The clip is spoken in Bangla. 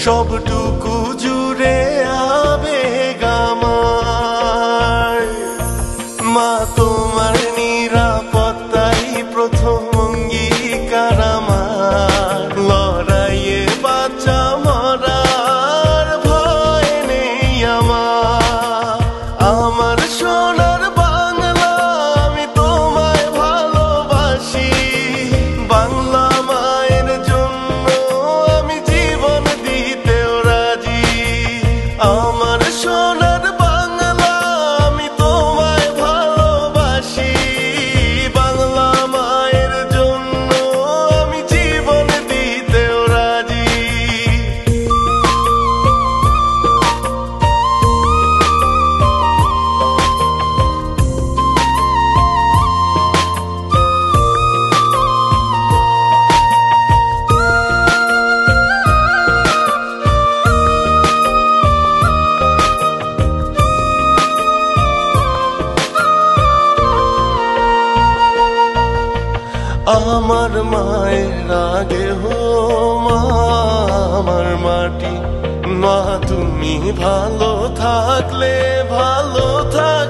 সবটুকু জুড়ে আবেগ আমার। মা তোমার নিরাপত্তাই প্রথম অঙ্গীকার আমার। লড়াইয়ে বাঁচা মরার ভয় নেই আমার। আমার সোনার বাংলা আমি তোমায় ভালোবাসি। বাংলা মায়ের জন্য আমি জীবন দিতেও রাজি। আমার সোনার বাংলা আমি তোমায় ভালোবাসি। বাংলা মায়ের জন্য আমি জীবন দিতেও রাজি। আমার মায়ের আগে হো মা আমার মাটি। মা তুমি ভালো থাকলে ভালো থাক